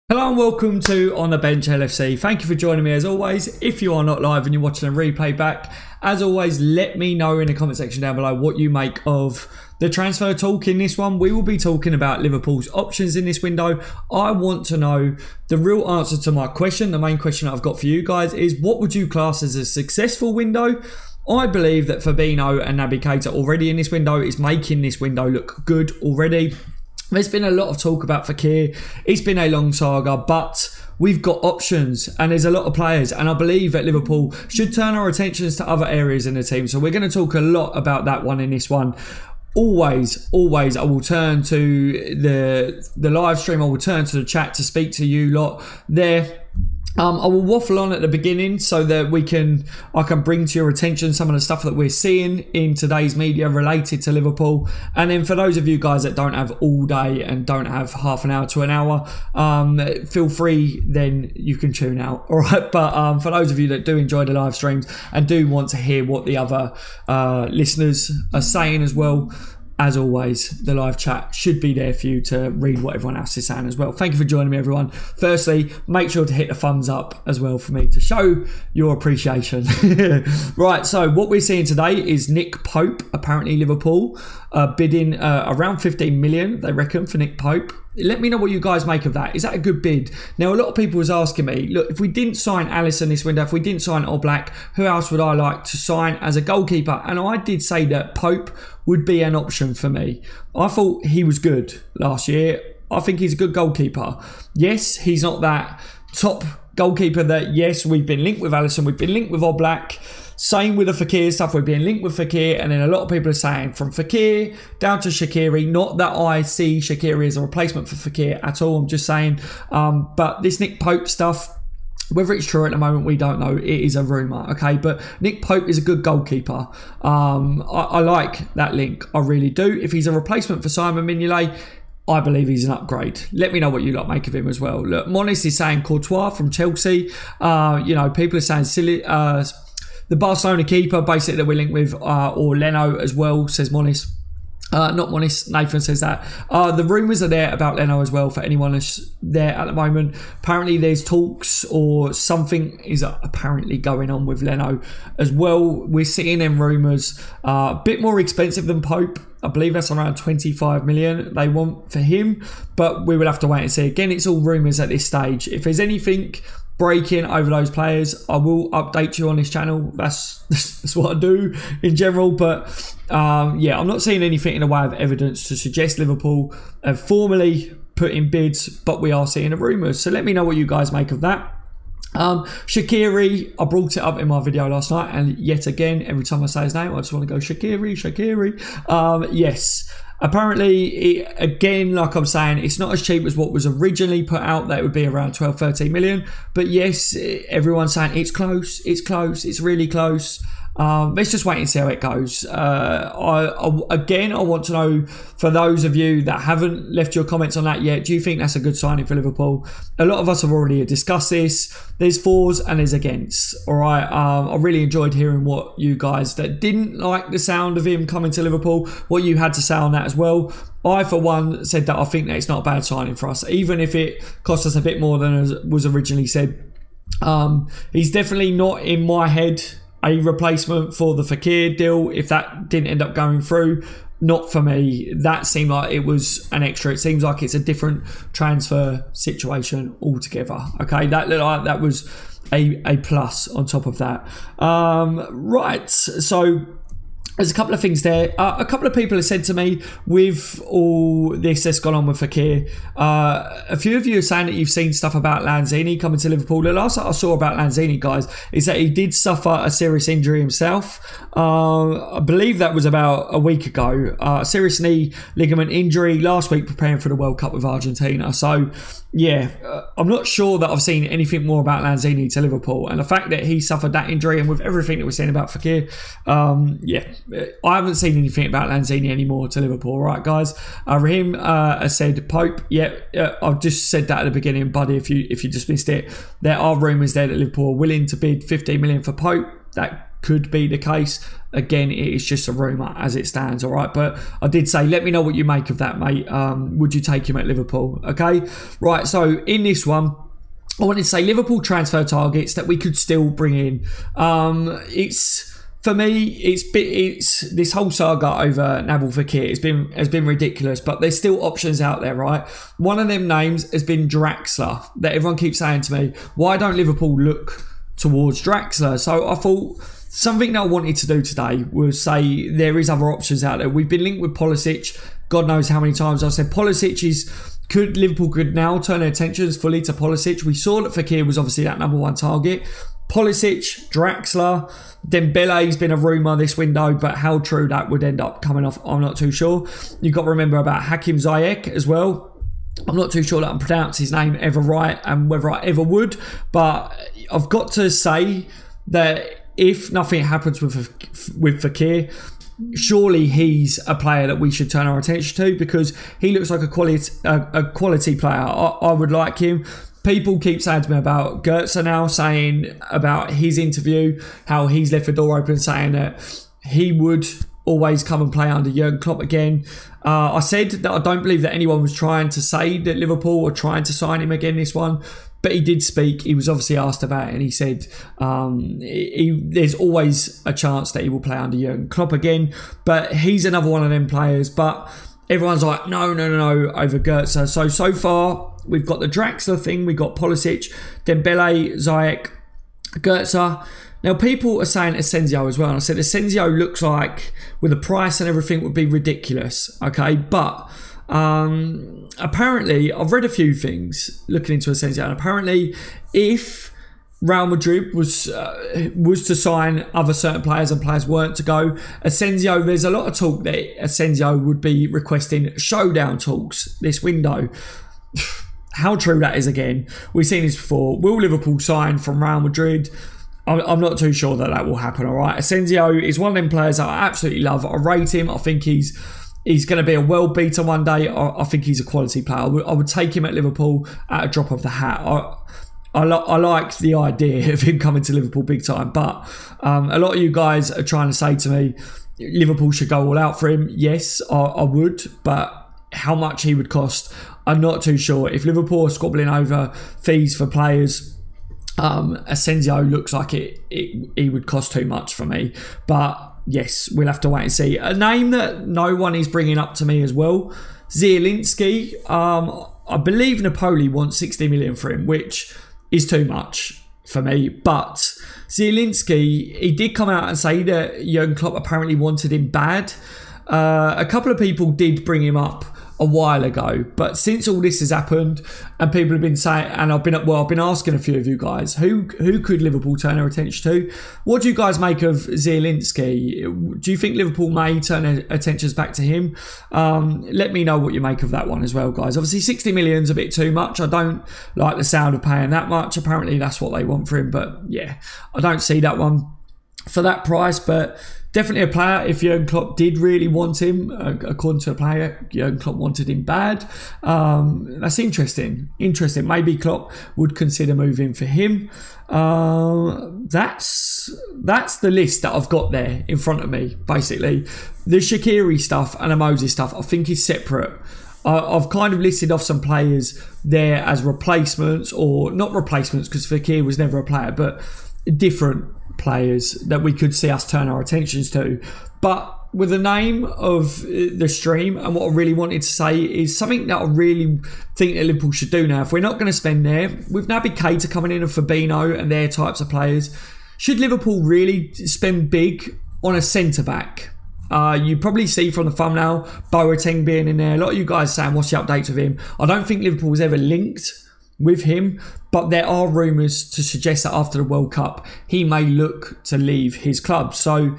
Hello and welcome to On The Bench LFC. Thank you for joining me as always. If you are not live and you're watching a replay back, as always, let me know in the comment section down below what you make of the transfer talk in this one. We will be talking about Liverpool's options in this window. I want to know the real answer to my question. The main question I've got for you guys is, what would you class as a successful window? I believe that Fabinho and Naby Keita already in this window is making this window look good already. There's been a lot of talk about Fekir. It's been a long saga, but we've got options and there's a lot of players, and I believe that Liverpool should turn our attentions to other areas in the team. So we're going to talk a lot about that one in this one. Always, I will turn to the live stream. I will turn to the chat to speak to you lot there. I will waffle on at the beginning so that I can bring to your attention some of the stuff that we're seeing in today's media related to Liverpool. And then for those of you guys that don't have all day and don't have half an hour to an hour, feel free, then you can tune out. All right. But for those of you that do enjoy the live streams and do want to hear what the other listeners are saying as well, as always, the live chat should be there for you to read what everyone else is saying as well. Thank you for joining me, everyone. Firstly, make sure to hit the thumbs up as well for me to show your appreciation. Right, so what we're seeing today is Nick Pope, apparently Liverpool, bidding around 15 million, they reckon, for Nick Pope. Let me know what you guys make of that. Is that a good bid? Now, a lot of people was asking me, look, if we didn't sign Alisson this window, if we didn't sign Oblak, who else would I like to sign as a goalkeeper? And I did say that Pope would be an option for me. I thought he was good last year. I think he's a good goalkeeper. Yes, he's not that top goalkeeper that, yes, we've been linked with Alisson, we've been linked with Oblak. Same with the Fekir stuff. We're being linked with Fekir, and then a lot of people are saying from Fekir down to Shaqiri. Not that I see Shaqiri as a replacement for Fekir at all. I'm just saying. But this Nick Pope stuff, whether it's true at the moment, we don't know. It is a rumour, okay? But Nick Pope is a good goalkeeper. I like that link. I really do. If he's a replacement for Simon Mignolet, I believe he's an upgrade. Let me know what you lot make of him as well. Look, Monis is saying Courtois from Chelsea. People are saying silly. The Barcelona keeper, basically, that we're linked with, or Leno as well, says Monis. Not Monis, Nathan says that. The rumours are there about Leno as well for anyone that's there at the moment. Apparently there's talks or something is apparently going on with Leno as well. We're seeing them rumours. A bit more expensive than Pope. I believe that's around 25 million they want for him, but we will have to wait and see. Again, it's all rumours at this stage. If there's anything breaking over those players, I will update you on this channel. That's what I do in general. But yeah, I'm not seeing anything in the way of evidence to suggest Liverpool have formally put in bids, but we are seeing the rumours. So let me know what you guys make of that. Shaqiri, I brought it up in my video last night, and yet again, every time I say his name, I just want to go Shaqiri. Yes. Apparently, again, like I'm saying, it's not as cheap as what was originally put out. That would be around 12-13 million. But yes, everyone's saying it's close, it's really close. Let's just wait and see how it goes. I want to know, for those of you that haven't left your comments on that yet, do you think that's a good signing for Liverpool? A lot of us have already discussed this. There's fors and there's against. All right. I really enjoyed hearing what you guys that didn't like the sound of him coming to Liverpool, what you had to say on that as well. I, for one, said that I think that it's not a bad signing for us, even if it cost us a bit more than was originally said. He's definitely not, in my head, a replacement for the Fekir deal. If that didn't end up going through, not for me. That seemed like it was an extra. It seems like it's a different transfer situation altogether. Okay, that was a plus on top of that. Right, so there's a couple of things there. A couple of people have said to me, with all this that's gone on with Fekir, a few of you are saying that you've seen stuff about Lanzini coming to Liverpool. The last that I saw about Lanzini, guys, is that he did suffer a serious injury himself. I believe that was about a week ago. Serious knee ligament injury last week, preparing for the World Cup with Argentina. So yeah, I'm not sure that I've seen anything more about Lanzini to Liverpool, and the fact that he suffered that injury, and with everything that we're saying about Fekir, yeah, I haven't seen anything about Lanzini anymore to Liverpool. Right, guys. Raheem has said Pope. Yeah, I've just said that at the beginning, buddy. If you just missed it, there are rumours there that Liverpool are willing to bid 15 million for Pope. That could be the case. Again, it is just a rumour as it stands, all right? But I did say, let me know what you make of that, mate. Would you take him at Liverpool? Okay, right, so in this one, I wanted to say Liverpool transfer targets that we could still bring in. For me, it's this whole saga over Nabil Fekir has been ridiculous, but there's still options out there, right? One of them names has been Draxler, that everyone keeps saying to me, why don't Liverpool look towards Draxler? So I thought something that I wanted to do today was say there is other options out there. We've been linked with Pulisic. God knows how many times I've said Liverpool could now turn their attentions fully to Pulisic. We saw that Fekir was obviously that number one target. Pulisic, Draxler, Dembele's been a rumour this window, but how true that would end up coming off, I'm not too sure. You've got to remember about Hakim Ziyech as well. I'm not too sure that I'm pronouncing his name ever right and whether I ever would, but I've got to say that if nothing happens with Fekir, surely he's a player that we should turn our attention to, because he looks like a quality player. I would like him. People keep saying to me about Goetze now, saying about his interview, how he's left the door open, saying that he would always come and play under Jurgen Klopp again. I said that I don't believe that anyone was trying to say that Liverpool were trying to sign him again this one, but he did speak. He was obviously asked about it, and he said there's always a chance that he will play under Jurgen Klopp again, but he's another one of them players. But everyone's like, no, over Goetze. So far, we've got the Draxler thing, we've got Pulisic, Dembele, Ziyech, Goetze. Now, people are saying Asensio as well. And I said Asensio looks like, with the price and everything, would be ridiculous. Okay, but apparently, I've read a few things looking into Asensio. And apparently, if Real Madrid was to sign other certain players and players weren't to go, Asensio, there's a lot of talk that Asensio would be requesting showdown talks this window. How true that is, again, we've seen this before. Will Liverpool sign from Real Madrid? I'm not too sure that will happen, all right? Asensio is one of them players that I absolutely love. I rate him. I think he's going to be a world beater one day. I think he's a quality player. I would take him at Liverpool at a drop of the hat. I like the idea of him coming to Liverpool big time, but a lot of you guys are trying to say to me, Liverpool should go all out for him. Yes, I would, but how much he would cost, I'm not too sure. If Liverpool are squabbling over fees for players, Asensio looks like he would cost too much for me. But yes, we'll have to wait and see. A name that no one is bringing up to me as well, Zielinski. I believe Napoli wants 60 million for him, which is too much for me. But Zielinski, he did come out and say that Jurgen Klopp apparently wanted him bad. A couple of people did bring him up a while ago, but since all this has happened and people have been saying, and I've been asking a few of you guys, who could Liverpool turn their attention to? What do you guys make of Zielinski? Do you think Liverpool may turn their attentions back to him? Let me know what you make of that one as well, guys. Obviously 60 million is a bit too much. I don't like the sound of paying that much. Apparently that's what they want for him, but yeah, I don't see that one for that price. But definitely a player, if Jurgen Klopp did really want him, according to a player, Jurgen Klopp wanted him bad. That's interesting. Maybe Klopp would consider moving for him. That's the list that I've got there in front of me, basically. The Shaqiri stuff and the Moses stuff, I think is separate. I've kind of listed off some players there as replacements, or not replacements, because Fekir was never a player, but different players that we could see us turn our attentions to. But with the name of the stream, and what I really wanted to say is something that I really think that Liverpool should do now. If we're not going to spend there, with Naby Keita coming in and Fabinho and their types of players, should Liverpool really spend big on a centre-back? You probably see from the thumbnail Boateng being in there. A lot of you guys saying, what's the updates with him? I don't think Liverpool was ever linked with him, but there are rumours to suggest that after the World Cup he may look to leave his club. So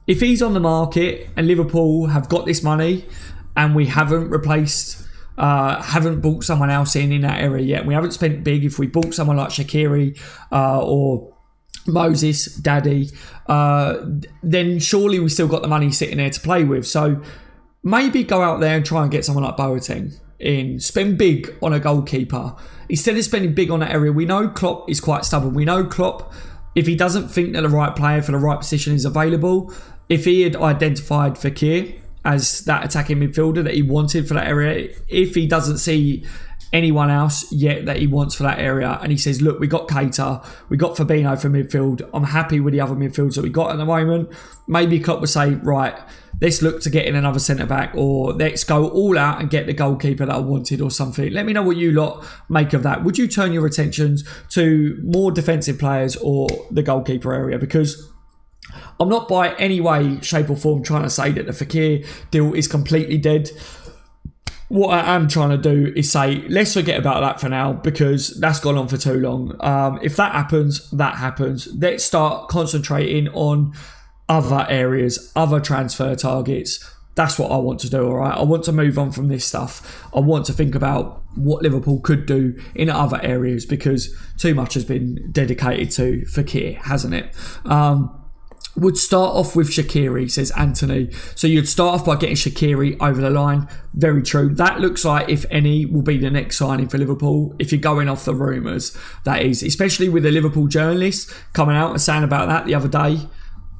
if he's on the market and Liverpool have got this money and we haven't bought someone else in that area yet, we haven't spent big, if we bought someone like Shaqiri or Moses, Daddy, then surely we still got the money sitting there to play with. So maybe go out there and try and get someone like Boateng in, spend big on a goalkeeper instead of spending big on that area. We know Klopp is quite stubborn. We know Klopp if he doesn't think that the right player for the right position is available, if he had identified Fekir as that attacking midfielder that he wanted for that area, if he doesn't see anyone else yet that he wants for that area, and he says, look, we got Keita, we got Fabinho for midfield, I'm happy with the other midfields that we got at the moment, maybe Klopp would say, right, let's look to get in another centre-back, or let's go all out and get the goalkeeper that I wanted or something. Let me know what you lot make of that. Would you turn your attentions to more defensive players or the goalkeeper area? Because I'm not by any way, shape or form trying to say that the Fekir deal is completely dead. What I am trying to do is say, let's forget about that for now, because that's gone on for too long. If that happens, that happens. Let's start concentrating on other areas, other transfer targets. That's what I want to do, all right? I want to move on from this stuff. I want to think about what Liverpool could do in other areas, because too much has been dedicated to Fekir, hasn't it? Would start off with Shaqiri, says Anthony. So you'd start off by getting Shaqiri over the line. Very true. That looks like, if any, will be the next signing for Liverpool. If you're going off the rumours, that is. Especially with the Liverpool journalists coming out and saying about that the other day.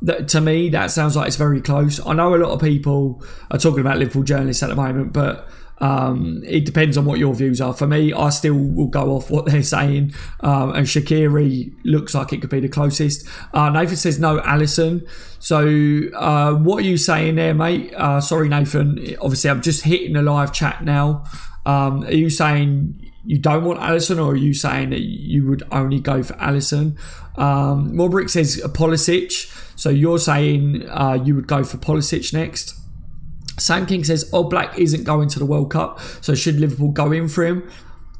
That, to me, that sounds like it's very close. I know a lot of people are talking about Liverpool journalists at the moment, but it depends on what your views are. For me, I still will go off what they're saying, and Shaqiri looks like it could be the closest. Nathan says no, Alisson. So what are you saying there, mate? Sorry, Nathan, obviously I'm just hitting the live chat now. Are you saying you don't want Alisson, or are you saying that you would only go for Alisson? Morbrick says Pulisic. So you're saying you would go for Pulisic next. Sam King says Oblak isn't going to the World Cup, so should Liverpool go in for him?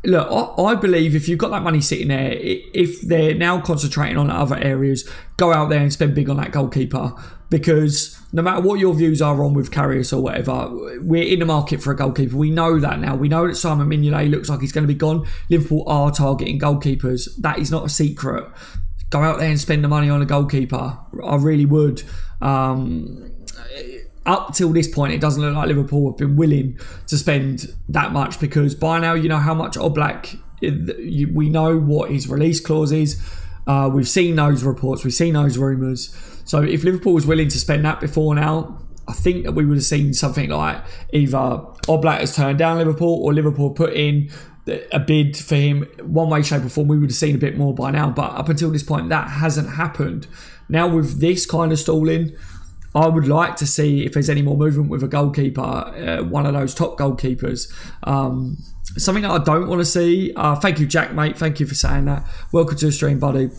Look, I believe if you've got that money sitting there, if they're now concentrating on other areas, go out there and spend big on that goalkeeper, because no matter what your views are on with Karius or whatever, we're in the market for a goalkeeper. We know that now. We know that Simon Mignolet looks like he's going to be gone. Liverpool are targeting goalkeepers. That is not a secret. Go out there and spend the money on a goalkeeper. I really would. Up till this point, it doesn't look like Liverpool have been willing to spend that much, because by now you know how much Oblak, we know what his release clause is. We've seen those reports, we've seen those rumours. So if Liverpool was willing to spend that before now, I think that we would have seen something like either Oblak has turned down Liverpool, or Liverpool put in a bid for him. One way, shape or form, we would have seen a bit more by now. But up until this point, that hasn't happened. Now with this kind of stalling, I would like to see if there's any more movement with a goalkeeper, one of those top goalkeepers. Something that I don't want to see. Thank you, Jack, mate. Thank you for saying that. Welcome to the stream, buddy.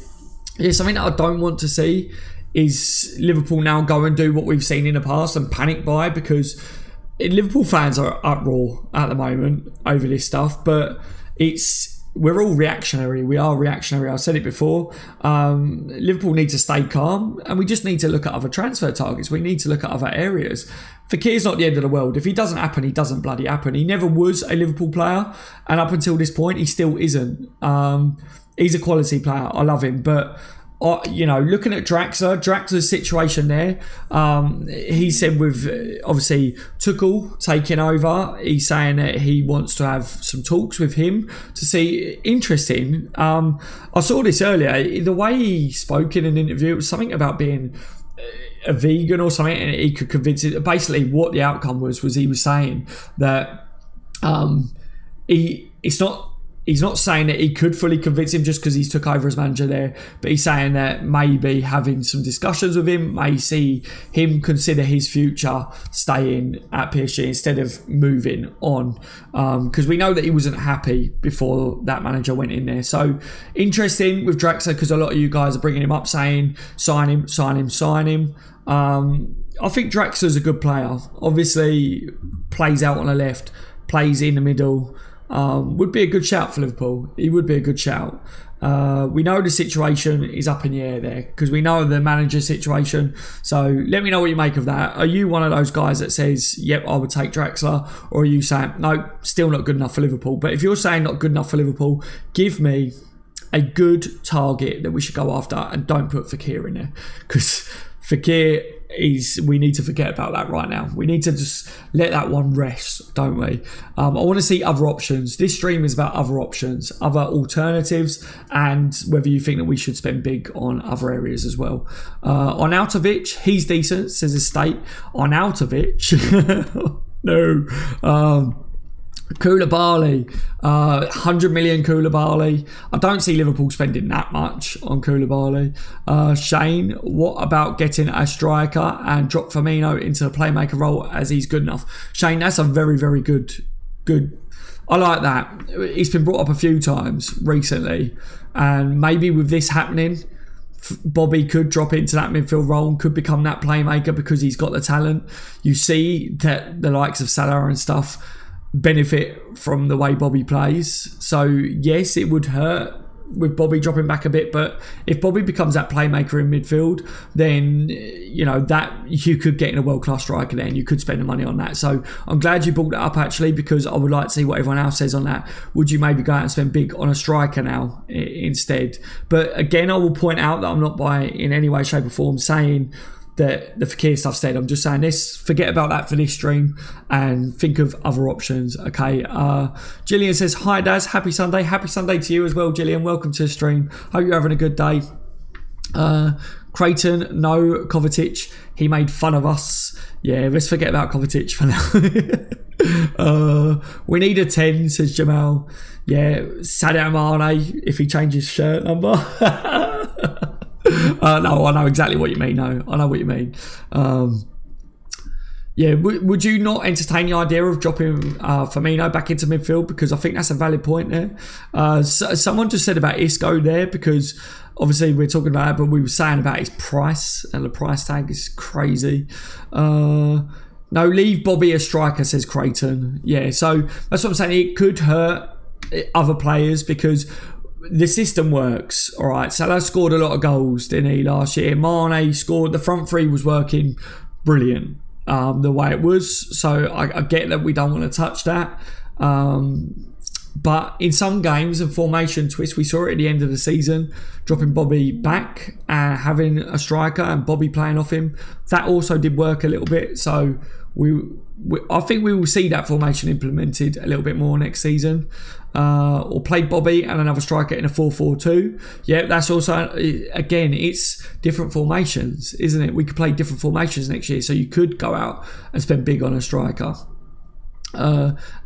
Yeah, something that I don't want to see is Liverpool now go and do what we've seen in the past and panic buy, because Liverpool fans are uproar at the moment over this stuff, but we're all reactionary. We are reactionary. I've said it before. Liverpool need to stay calm, and we just need to look at other transfer targets. We need to look at other areas. Fekir's not the end of the world. If he doesn't happen, he doesn't bloody happen. He never was a Liverpool player, and up until this point, he still isn't. He's a quality player. I love him, but looking at Draxler's situation there, he said with obviously Tuchel taking over, he's saying that he wants to have some talks with him to see. Interesting. I saw this earlier. The way he spoke in an interview, it was something about being a vegan or something, and he could convince it. Basically, what the outcome was he was saying that He's not saying that he could fully convince him just because he's took over as manager there, but he's saying that maybe having some discussions with him may see him consider his future staying at PSG instead of moving on, because we know that he wasn't happy before that manager went in there. So interesting with Draxler, because a lot of you guys are bringing him up saying sign him. I think Draxler's a good player. Obviously plays out on the left, plays in the middle. Would be a good shout for Liverpool. He would be a good shout. We know the situation is up in the air there, because we know the manager situation. So let me know what you make of that. Are you one of those guys that says, yep, I would take Draxler? Or are you saying, no, still not good enough for Liverpool? But if you're saying not good enough for Liverpool, give me a good target that we should go after, and don't put Fekir in there, because Fekir we need to forget about that right now. We need to just let that one rest, don't we? I want to see other options. This stream is about other options, other alternatives, and whether you think that we should spend big on other areas as well. On Arnautovic, he's decent, says Estate. On Arnautovic, no. Koulibaly, 100 million Koulibaly. I don't see Liverpool spending that much on Koulibaly. Shane, what about getting a striker and drop Firmino into a playmaker role as he's good enough? Shane, that's a very, very good. I like that. It's been brought up a few times recently, and maybe with this happening, Bobby could drop into that midfield role and could become that playmaker because he's got the talent. You see that the likes of Salah and stuff benefit from the way Bobby plays. So yes, it would hurt with Bobby dropping back a bit, but if Bobby becomes that playmaker in midfield, then that you could get in a world-class striker there, and you could spend the money on that. So I'm glad you brought that up, actually, because I would like to see what everyone else says on that. Would you maybe go out and spend big on a striker now instead? But again, I will point out that I'm not in any way, shape or form saying that the Fekir stuff said. I'm just saying this, forget about that for this stream and think of other options. Okay. Gillian says, hi Daz, happy Sunday. Happy Sunday to you as well, Gillian. Welcome to the stream. Hope you're having a good day. Creighton, no, Kovacic, he made fun of us. Yeah, let's forget about Kovacic for now. We need a 10, says Jamal. Yeah, Sadio Mane, if he changes shirt number. No, I know exactly what you mean. No, I know what you mean. Yeah, would you not entertain the idea of dropping Firmino back into midfield? Because I think that's a valid point there. Someone just said about Isco there, because obviously we're talking about it, but we were saying about his price, and the price tag is crazy. No, leave Bobby a striker, says Creighton. Yeah, so that's what I'm saying. It could hurt other players because the system works, all right. Salah scored a lot of goals, didn't he, last year? Mane scored. The front three was working brilliant the way it was. So I get that we don't want to touch that. But in some games and formation twists, we saw it at the end of the season, dropping Bobby back and having a striker and Bobby playing off him. That also did work a little bit. So I think we will see that formation implemented a little bit more next season. Or play Bobby and another striker in a 4-4-2. Yeah, that's also, again, it's different formations, isn't it? We could play different formations next year, so you could go out and spend big on a striker.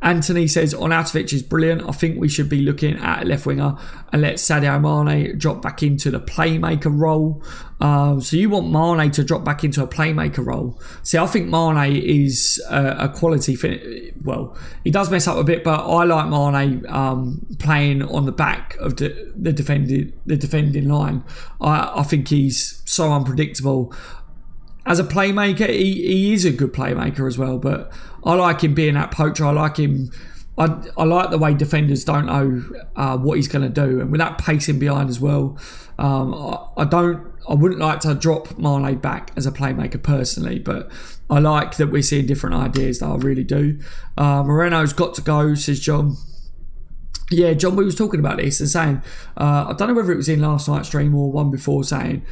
Anthony says, Arnautovic is brilliant. I think we should be looking at a left winger and let Sadio Mane drop back into the playmaker role. So you want Mane to drop back into a playmaker role. See, I think Mane is a quality fit. Well, he does mess up a bit, but I like Mane playing on the back of the defending line. I think he's so unpredictable. As a playmaker, he is a good playmaker as well, but I like him being that poacher. I like him. I like the way defenders don't know what he's going to do, and with that pacing behind as well. I wouldn't like to drop Mane back as a playmaker personally, but I like that we're seeing different ideas. That I really do. Moreno's got to go, says John. Yeah, John, we was talking about this and saying, I don't know whether it was in last night's stream or one before, saying,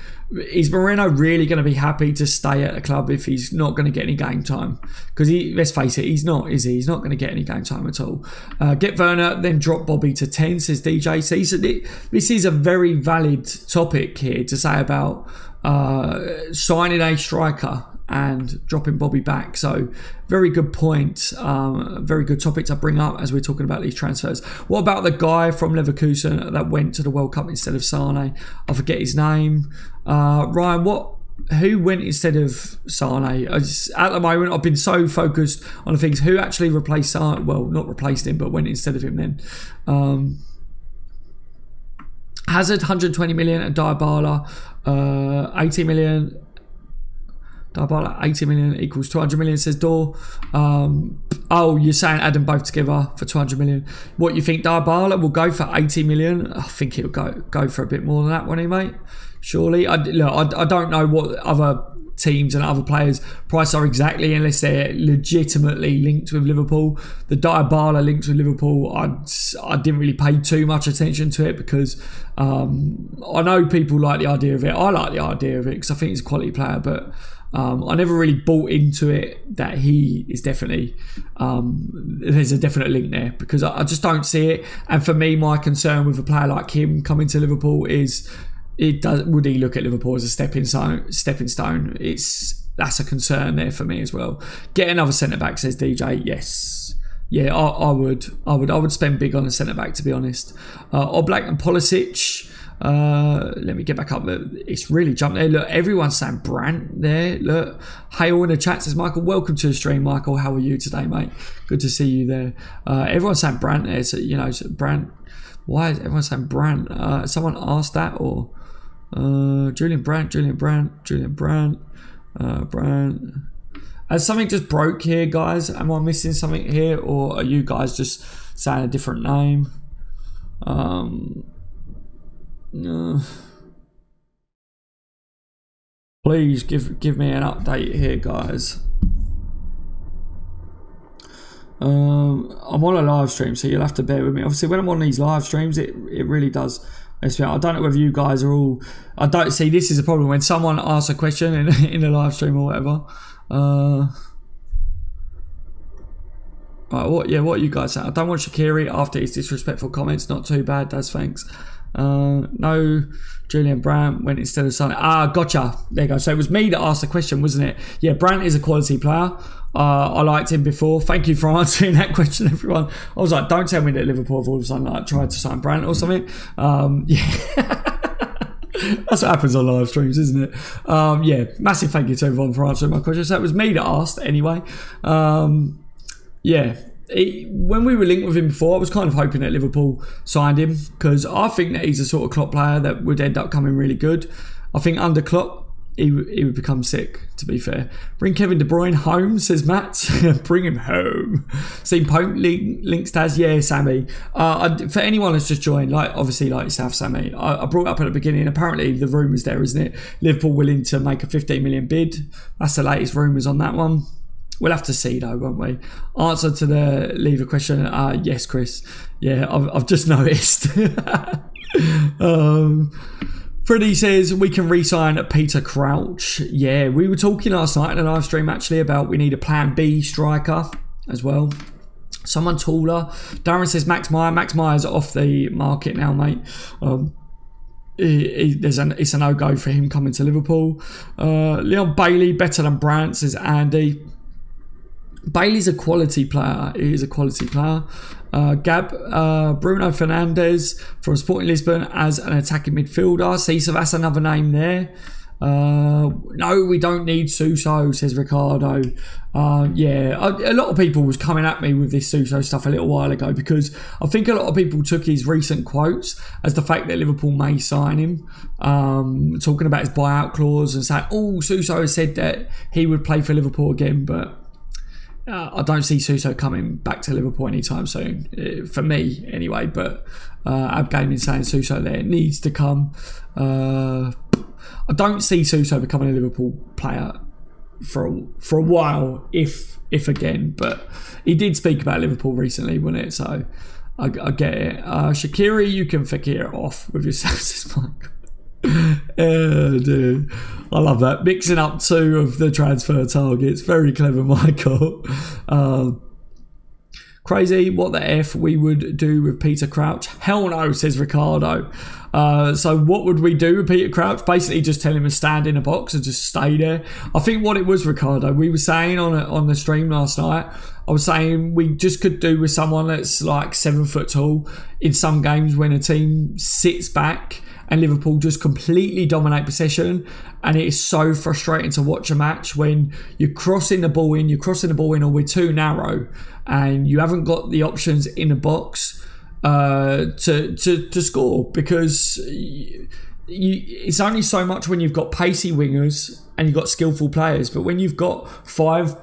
is Moreno really going to be happy to stay at a club if he's not going to get any game time? Because let's face it, he's not, is he? He's not going to get any game time at all. Get Werner, then drop Bobby to 10, says DJ. So this is a very valid topic here to say about signing a striker and dropping Bobby back. So very good point. Very good topic to bring up as we're talking about these transfers. What about the guy from Leverkusen that went to the World Cup instead of Sane? I forget his name. Ryan, who went instead of Sane? At the moment, I've been so focused on the things. Who actually replaced Sane? Well, not replaced him, but went instead of him then. Hazard, 120 million, and Dybala, 80 million. Dybala, 80 million equals 200 million, says Dor. Oh, you're saying add them both together for 200 million. What you think Dybala will go for 80 million? I think he'll go for a bit more than that, won't he, mate? Surely. I don't know what other teams and other players' price are exactly, unless they're legitimately linked with Liverpool. The Dybala links with Liverpool, I didn't really pay too much attention to it because I know people like the idea of it. I like the idea of it because I think he's a quality player, but I never really bought into it that he is definitely there's a definite link there, because I just don't see it. And for me, my concern with a player like him coming to Liverpool is, would he look at Liverpool as a stepping stone? That's a concern there for me as well. Get another centre back, says DJ. Yes. Yeah, I would spend big on a centre back, to be honest. Oblak and Pulisic. Let me get back up. It's really jumped there. Look, everyone's saying Brandt there. Look, Hale in the chat says, Michael, welcome to the stream. Michael, how are you today, mate? Good to see you there. Everyone's saying Brandt there. So, so Brandt. Why is everyone saying Brandt? Someone asked that, or Julian Brandt. Has something just broke here, guys? Am I missing something here, or are you guys just saying a different name? Please give me an update here, guys. I'm on a live stream, so you'll have to bear with me. Obviously, when I'm on these live streams, it really does. I don't know whether you guys are all. I don't see, this is a problem when someone asks a question in a live stream or whatever. Right, what are you guys saying? I don't want Shaqiri after his disrespectful comments. Not too bad, Daz, thanks. No, Julian Brandt went instead of Son. Gotcha. There you go. So it was me that asked the question, wasn't it? Yeah, Brandt is a quality player. I liked him before. Thank you for answering that question, everyone. I was like, don't tell me that Liverpool have all of a sudden tried to sign Brandt or something. Yeah. That's what happens on live streams, isn't it? Yeah, massive thank you to everyone for answering my question. So it was me that asked anyway. Yeah. When we were linked with him before, I was kind of hoping that Liverpool signed him, because I think that he's a sort of Klopp player that would end up coming really good. I think under Klopp, he would become sick, to be fair. Bring Kevin De Bruyne home, says Matt. Bring him home. Seen Pope links as, yeah, Sammy. For anyone that's just joined, obviously like yourself, Sammy, I brought up at the beginning, apparently the rumours there, isn't it? Liverpool willing to make a 15 million bid. That's the latest rumours on that one. We'll have to see though, won't we? Answer to the lever question, yes, Chris. Yeah, I've just noticed. Freddie says we can re-sign Peter Crouch. Yeah, we were talking last night in a live stream actually about we need a plan B striker as well. Someone taller. Darren says Max Meyer. Max Meyer's off the market now, mate. It's a no-go for him coming to Liverpool. Leon Bailey, better than Brandt, says Andy. Bailey's a quality player. He is a quality player. Bruno Fernandes from Sporting Lisbon as an attacking midfielder. See, so that's another name there. No, we don't need Suso, says Ricardo. Yeah, a lot of people was coming at me with this Suso stuff a little while ago, because I think a lot of people took his recent quotes as the fact that Liverpool may sign him, talking about his buyout clause and saying, oh, Suso has said that he would play for Liverpool again, but I don't see Suso coming back to Liverpool anytime soon, for me anyway. But Ab Gaming saying Suso there needs to come. I don't see Suso becoming a Liverpool player for a while, if again. But he did speak about Liverpool recently, wasn't it? So I get it. Shaqiri, you can Fekir off with yourself, says Michael. Oh, dude. I love that. Mixing up two of the transfer targets. Very clever, Michael. Crazy. What the F we would do with Peter Crouch? Hell no, says Ricardo. So what would we do with Peter Crouch? Basically just tell him to stand in a box and just stay there. I think what it was, Ricardo, we were saying on the stream last night, I was saying we just could do with someone that's like 7 foot tall in some games when a team sits back and Liverpool just completely dominate possession, and it is so frustrating to watch a match when you're crossing the ball in, or we're too narrow and you haven't got the options in the box to score, because it's only so much when you've got pacey wingers and you've got skillful players, but when you've got 5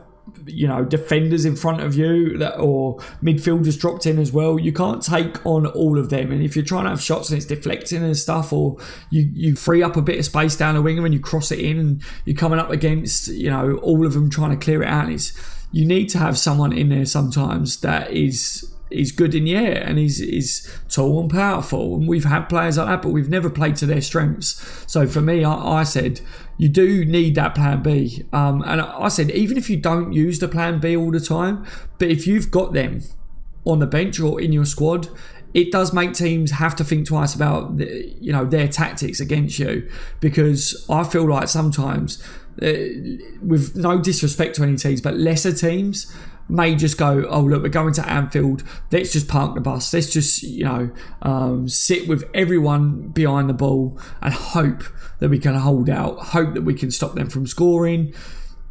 defenders in front of you or midfielders dropped in as well, you can't take on all of them. And if you're trying to have shots and it's deflecting and stuff, or you free up a bit of space down the wing and you cross it in and you're coming up against all of them trying to clear it out, you need to have someone in there sometimes that is he's good in the air and he's tall and powerful, and we've had players like that, but we've never played to their strengths. So for me, I said you do need that plan B, and I said even if you don't use the plan B all the time, but if you've got them on the bench or in your squad, it does make teams have to think twice about their tactics against you, because I feel like sometimes, with no disrespect to any teams, but lesser teams may just go, oh look, we're going to Anfield, let's just park the bus, let's just sit with everyone behind the ball and hope that we can hold out, hope that we can stop them from scoring.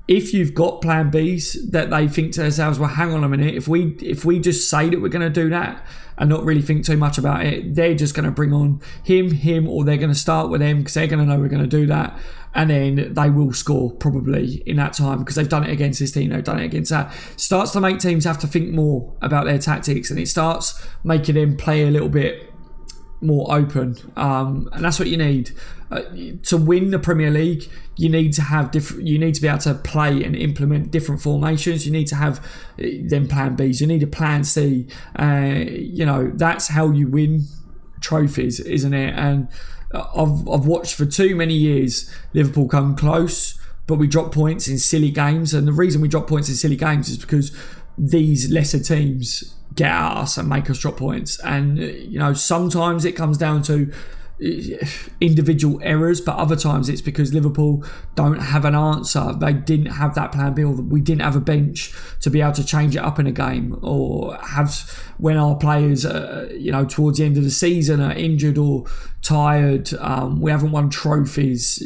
If you've got plan Bs that they think to themselves, well, hang on a minute, if we just say that we're going to do that and not really think too much about it, they're just going to bring on him, or they're going to start with them because they're going to know we're going to do that, and then they will score probably in that time because they've done it against this team, they've done it against that. Starts to make teams have to think more about their tactics, and it starts making them play a little bit more open, and that's what you need to win the Premier League. You need to have different. You need to be able to play and implement different formations. You need to have them plan Bs. You need a plan C. That's how you win trophies, isn't it? And I've watched for too many years Liverpool come close, but we drop points in silly games. And the reason we drop points in silly games is because these lesser teams get at us and make us drop points. And sometimes it comes down to individual errors, but other times it's because Liverpool don't have an answer. They didn't have that plan B, or we didn't have a bench to be able to change it up in a game, or have when our players towards the end of the season are injured or tired. We haven't won trophies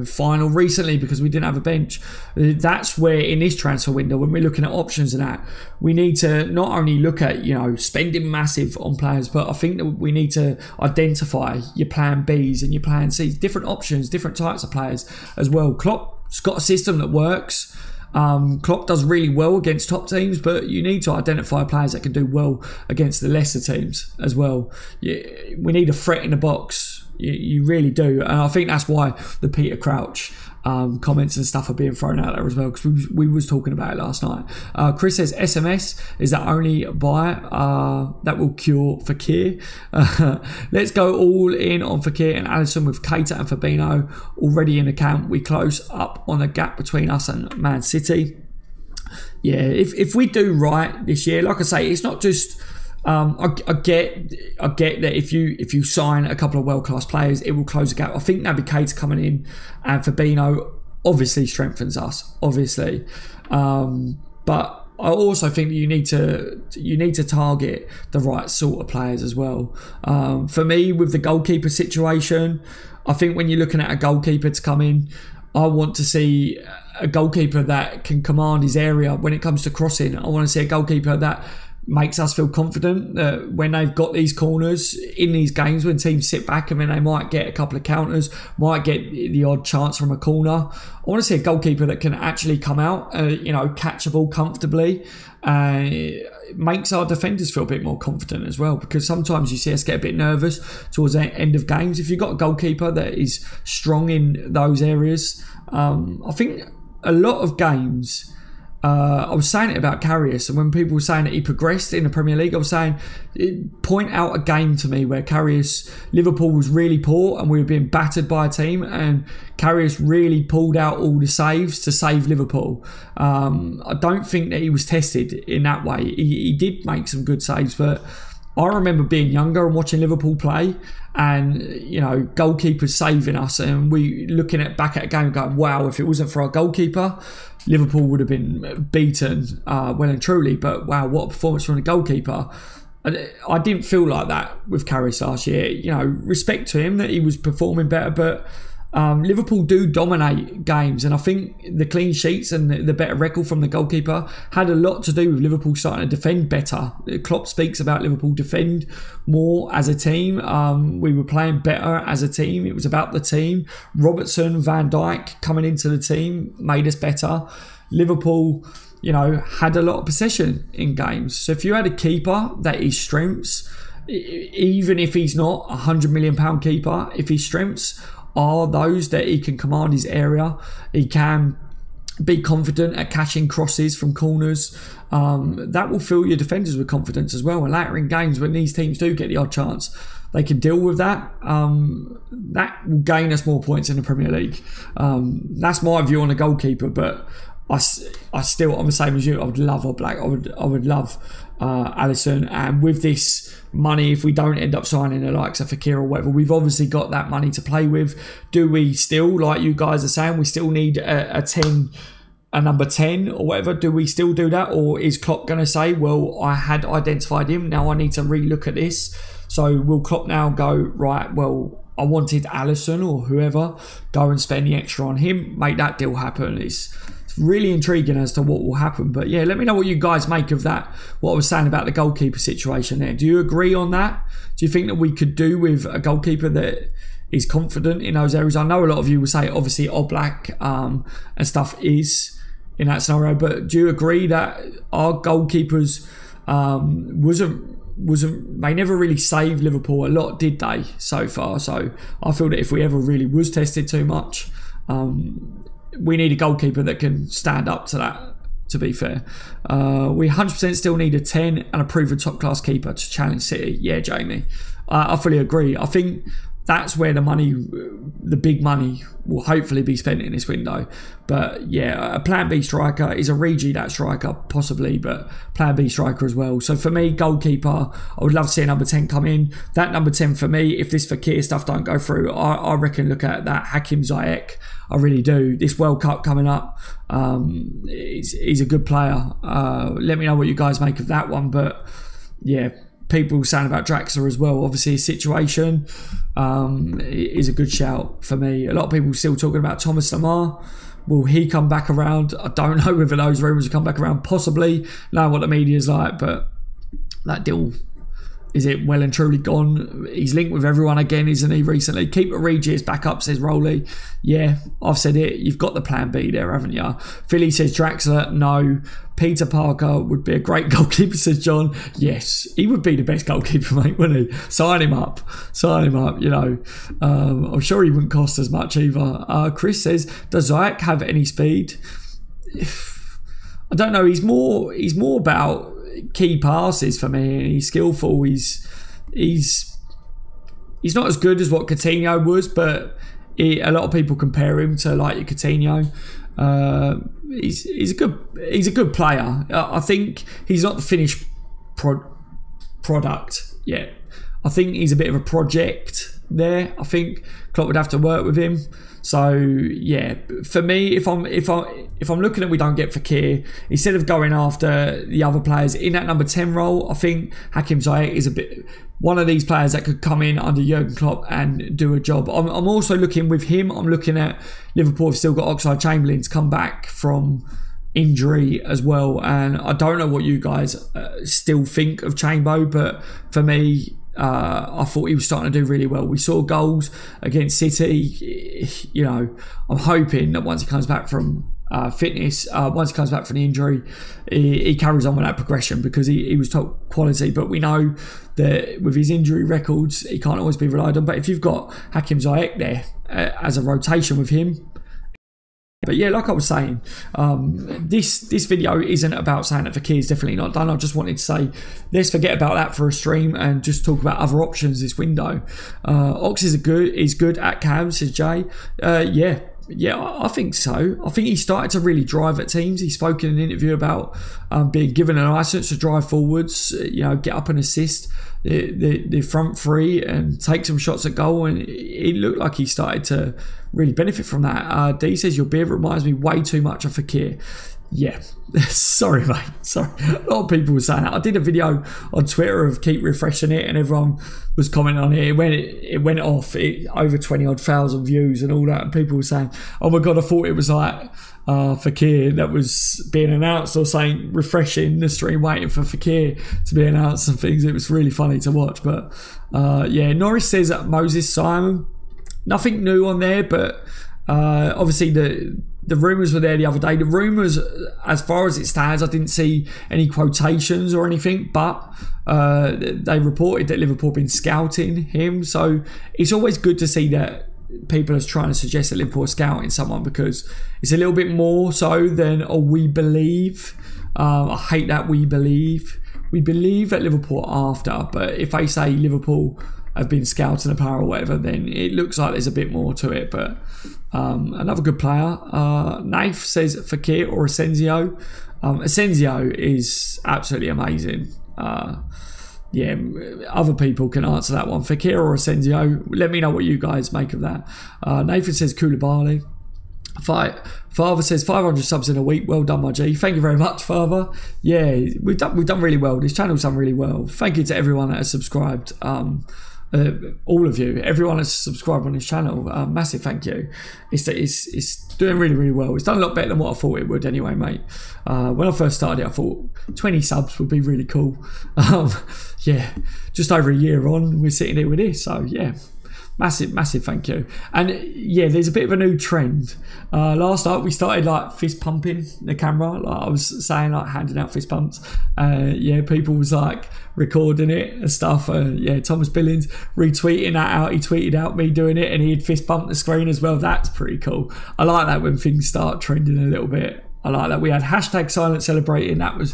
final recently because we didn't have a bench. That's where in this transfer window, when we're looking at options and that, we need to not only look at spending massive on players, but I think that we need to identify your plan Bs and your plan Cs, different options, different types of players as well. Klopp's got a system that works. Klopp does really well against top teams, but you need to identify players that can do well against the lesser teams as well. We need a threat in the box. You really do, and I think that's why the Peter Crouch comments and stuff are being thrown out there as well, because we was talking about it last night. Chris says SMS is the only buy that will cure Fekir. Let's go all in on Fekir and Alisson with Keita and Fabinho already in the camp. We close up on the gap between us and Man City. Yeah, if we do right this year, like I say, it's not just I get that if you sign a couple of world-class players, it will close the gap. I think Naby Keita coming in and Fabinho obviously strengthens us, obviously, but I also think that you need to target the right sort of players as well. For me, with the goalkeeper situation, I think when you're looking at a goalkeeper to come in, I want to see a goalkeeper that can command his area when it comes to crossing. I want to see a goalkeeper that makes us feel confident that when they've got these corners in these games, when teams sit back and then they might get a couple of counters, might get the odd chance from a corner. I want to see a goalkeeper that can actually come out, catch a ball comfortably. It makes our defenders feel a bit more confident as well, because sometimes you see us get a bit nervous towards the end of games. If you've got a goalkeeper that is strong in those areas, I think a lot of games. I was saying it about Karius, and when people were saying that he progressed in the Premier League, I was saying, point out a game to me where Liverpool was really poor and we were being battered by a team, and Karius really pulled out all the saves to save Liverpool. I don't think that he was tested in that way. He did make some good saves, but I remember being younger and watching Liverpool play, and goalkeepers saving us, and we looking back at a game and going, wow, if it wasn't for our goalkeeper, Liverpool would have been beaten well and truly. But wow, what a performance from the goalkeeper. I didn't feel like that with Karius last year. Respect to him that he was performing better, but Liverpool do dominate games, and I think the clean sheets and the better record from the goalkeeper had a lot to do with Liverpool starting to defend better. Klopp speaks about Liverpool defend more as a team. We were playing better as a team. It was about the team. Robertson, Van Dijk coming into the team made us better. Liverpool, had a lot of possession in games. So if you had a keeper that is strengths, even if he's not a £100 million keeper, if his strengths are those that he can command his area, he can be confident at catching crosses from corners. That will fill your defenders with confidence as well. And later in games, when these teams do get the odd chance, they can deal with that. That will gain us more points in the Premier League. That's my view on a goalkeeper, but I'm the same as you. I would love Oblak. I would love Alisson. And with this money, if we don't end up signing the likes of Fekir or whatever, we've obviously got that money to play with. Do we still, like you guys are saying, we still need a number 10 or whatever? Do we still do that? Or is Klopp going to say, well, I had identified him, now I need to relook at this? So will Klopp now go, right, well, I wanted Alisson or whoever, go and spend the extra on him, make that deal happen? It's really intriguing as to what will happen. But yeah, let me know what you guys make of that, what I was saying about the goalkeeper situation there. Do you agree on that? Do you think that we could do with a goalkeeper that is confident in those areas? I know a lot of you will say obviously Oblak and stuff is in that scenario, but do you agree that our goalkeepers they never really saved Liverpool a lot, did they, so far? So I feel that if we ever really was tested too much, we need a goalkeeper that can stand up to that, to be fair. We 100% still need a 10 and a proven top-class keeper to challenge City. Yeah, Jamie, I fully agree. I think that's where the big money will hopefully be spent in this window. But yeah, a plan B striker. Is a Origi that striker? Possibly, but plan B striker as well. So for me, goalkeeper, I would love to see a number 10 come in. That number 10 for me, if this Fekir stuff don't go through, I reckon look at that Hakim Ziyech. I really do. This World Cup coming up, he's a good player. Let me know what you guys make of that one. But yeah, people saying about Draxler as well. Obviously, his situation is a good shout for me. A lot of people still talking about Thomas Lemar. Will he come back around? I don't know whether those rumours will come back around. Possibly, knowing what the media's like, but that deal, is it well and truly gone? He's linked with everyone again, isn't he, recently? Keep Origi as backup, says Rowley. Yeah, I've said it. You've got the plan B there, haven't you? Philly says Draxler, no. Peter Parker would be a great goalkeeper, says John. Yes, he would be the best goalkeeper, mate, wouldn't he? Sign him up, you know. I'm sure he wouldn't cost as much either. Chris says, does Ziyech have any speed? I don't know. He's more about key passes for me. He's skillful. He's not as good as what Coutinho was, but a lot of people compare him to like your Coutinho. He's a good player. I think he's not the finished product yet. I think he's a bit of a project there. I think Klopp would have to work with him. So yeah, for me, if I'm looking at we don't get Fekir, instead of going after the other players in that number 10 role, I think Hakim Ziyech is a bit one of these players that could come in under Jurgen Klopp and do a job. I'm also looking with him. I'm looking at Liverpool have still got Oxlade-Chamberlain's come back from injury as well, and I don't know what you guys still think of Chambo, but for me, I thought he was starting to do really well. We saw goals against City. You know, I'm hoping that once he comes back from fitness, once he comes back from the injury, he carries on with that progression, because he was top quality. But we know that with his injury records, he can't always be relied on. But if you've got Hakim Ziyech there as a rotation with him. But yeah, like I was saying, this video isn't about saying that Fekir is definitely not done. I just wanted to say, let's forget about that for a stream and just talk about other options this window. Ox is good at cam, says Jay. Yeah, I think so. I think he started to really drive at teams. He spoke in an interview about being given a license to drive forwards, you know, get up and assist the front three and take some shots at goal, and it looked like he started to really benefit from that. D says your beard reminds me way too much of Fekir. Yeah, sorry mate, sorry. A lot of people were saying that. I did a video on Twitter of keep refreshing it, and everyone was commenting on it. It went off, over 20,000 views and all that, and people were saying, oh my god, I thought it was like Fekir that was being announced, or saying refreshing the stream waiting for Fekir to be announced and things. It was really funny to watch. But yeah, Norris says that Moses Simon, nothing new on there, but obviously the rumours were there the other day. The rumours, as far as it stands, I didn't see any quotations or anything, but they reported that Liverpool have been scouting him. So it's always good to see that people are trying to suggest that Liverpool are scouting someone, because it's a little bit more so than a we believe. I hate that we believe. We believe that Liverpool are after, but if they say Liverpool have been scouting a player or whatever, then it looks like there's a bit more to it. But another good player. Naif says Fekir or Asensio. Asensio is absolutely amazing. Yeah, other people can answer that one. Fekir or Asensio, let me know what you guys make of that. Nathan says Koulibaly. Father says 500 subs in a week. Well done, my G. Thank you very much, Father. Yeah, we've done really well. This channel's done really well. Thank you to everyone that has subscribed. All of you, everyone that's subscribed on this channel, massive thank you. It's doing really, really well. It's done a lot better than what I thought it would anyway, mate. When I first started it, I thought 20 subs would be really cool. Yeah, just over a year on, we're sitting here with this, so yeah. Massive thank you. And yeah, there's a bit of a new trend. Last night we started like fist pumping the camera, like I was saying, like handing out fist pumps. Yeah, people was like recording it and stuff. Yeah, Thomas Billings retweeting that out. He tweeted out me doing it, and he'd fist bump the screen as well. That's pretty cool. I like that when things start trending a little bit. I like that. We had hashtag silent celebrating. That was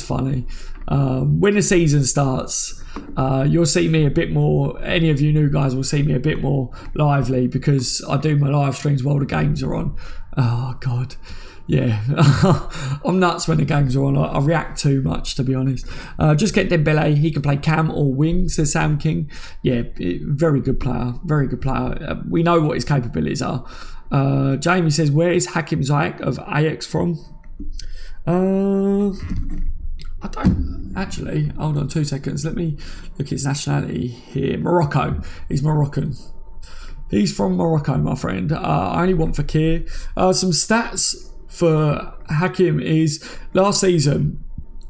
funny. When the season starts, you'll see me a bit more. Any of you new guys will see me a bit more lively, because I do my live streams while the games are on. Oh God, yeah. I'm nuts when the games are on. I react too much, to be honest. Just get Dembele. He can play cam or wing, says Sam King. Yeah, very good player. Very good player. We know what his capabilities are. Jamie says, where is Hakim Ziyech of Ajax from? I don't actually. Hold on 2 seconds. Let me look at his nationality here. Morocco. He's Moroccan. He's from Morocco, my friend. I only want Fekir. Some stats for Hakim is last season,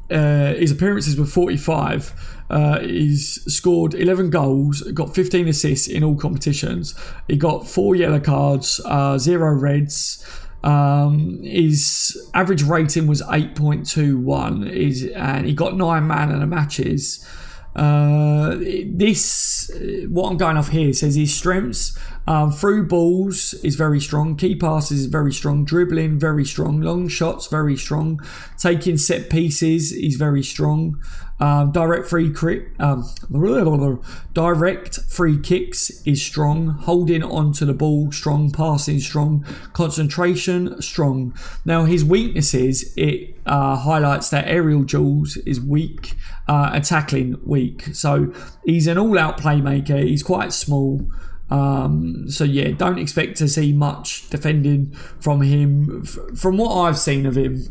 his appearances were 45. He's scored 11 goals, got 15 assists in all competitions. He got 4 yellow cards, 0 reds. His average rating was 8.21, and he got 9 man of the matches. What I'm going off here says his strengths: through balls is very strong, key passes is very strong, dribbling very strong, long shots very strong, taking set pieces is very strong, direct free kicks is strong, holding onto the ball strong, passing strong, concentration strong. Now his weaknesses, it highlights that aerial duels is weak, and tackling weak. So he's an all-out playmaker. He's quite small. So yeah, don't expect to see much defending from him. From what I've seen of him,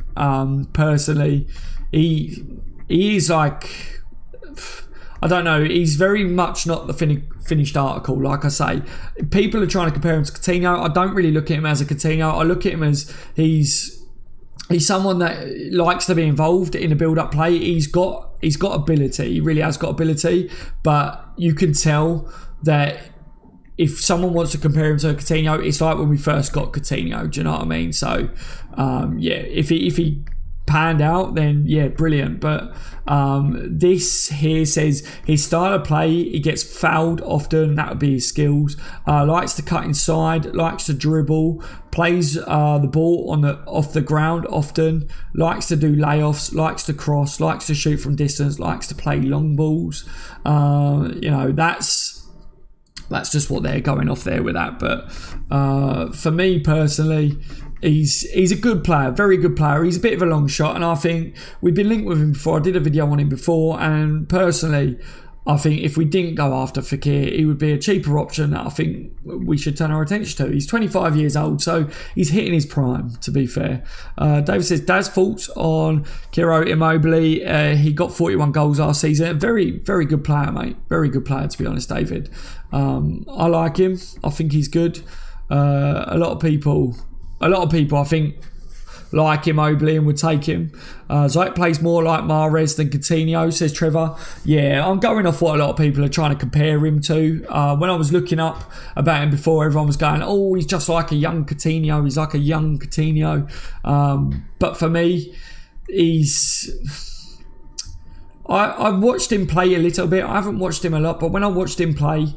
personally, he is like, I don't know, he's very much not the finished article. Like I say, people are trying to compare him to Coutinho. I don't really look at him as a Coutinho. I look at him as he's someone that likes to be involved in a build-up play. He's got ability. He really has got ability, but you can tell that if someone wants to compare him to a Coutinho, it's like when we first got Coutinho. Do you know what I mean? So yeah, if he panned out, then yeah, brilliant. But this here says his style of play, he gets fouled often. That would be his skills. Likes to cut inside, likes to dribble, plays the ball off the ground often, likes to do layoffs, likes to cross, likes to shoot from distance, likes to play long balls. You know, that's just what they're going off there with that. But for me personally, he's a good player, very good player. He's a bit of a long shot, and I think we've been linked with him before. I did a video on him before, and personally, I think if we didn't go after Fekir, he would be a cheaper option that I think we should turn our attention to. He's 25 years old, so he's hitting his prime, to be fair. David says, Daz thoughts on Ciro Immobile. He got 41 goals last season. Very, very good player, mate. Very good player, to be honest, David. I like him. I think he's good. A lot of people, I think, like Immobile and would take him. Ziyech plays more like Mahrez than Coutinho, says Trevor. Yeah, I'm going off what a lot of people are trying to compare him to. When I was looking up about him before, everyone was going, oh, he's just like a young Coutinho. He's like a young Coutinho. But for me, I've watched him play a little bit. I haven't watched him a lot, but when I watched him play,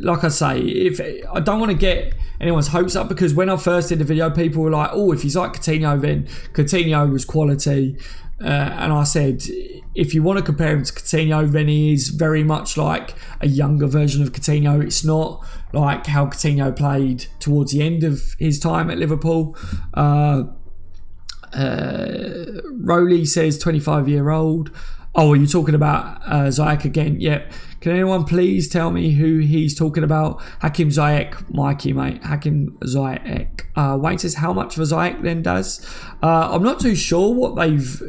like I say, if I don't want to get anyone's hopes up, because when I first did the video, people were like, oh, if he's like Coutinho, then Coutinho was quality. And I said, if you want to compare him to Coutinho, then he is very much like a younger version of Coutinho. It's not like how Coutinho played towards the end of his time at Liverpool. Rowley says 25-year-old. Oh, are you talking about Ziyech again? Yep. Can anyone please tell me who he's talking about? Hakim Ziyech, Mikey, mate. Hakim Ziyech. Wayne says, how much of a Ziyech then does? I'm not too sure what they've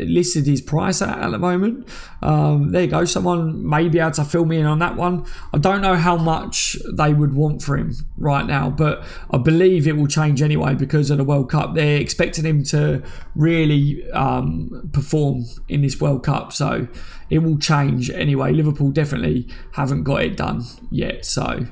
listed his price at the moment. There you go. Someone may be able to fill me in on that one. I don't know how much they would want for him right now, but I believe it will change anyway because of the World Cup. They're expecting him to really perform in this World Cup, so it will change anyway. Liverpool definitely haven't got it done yet, so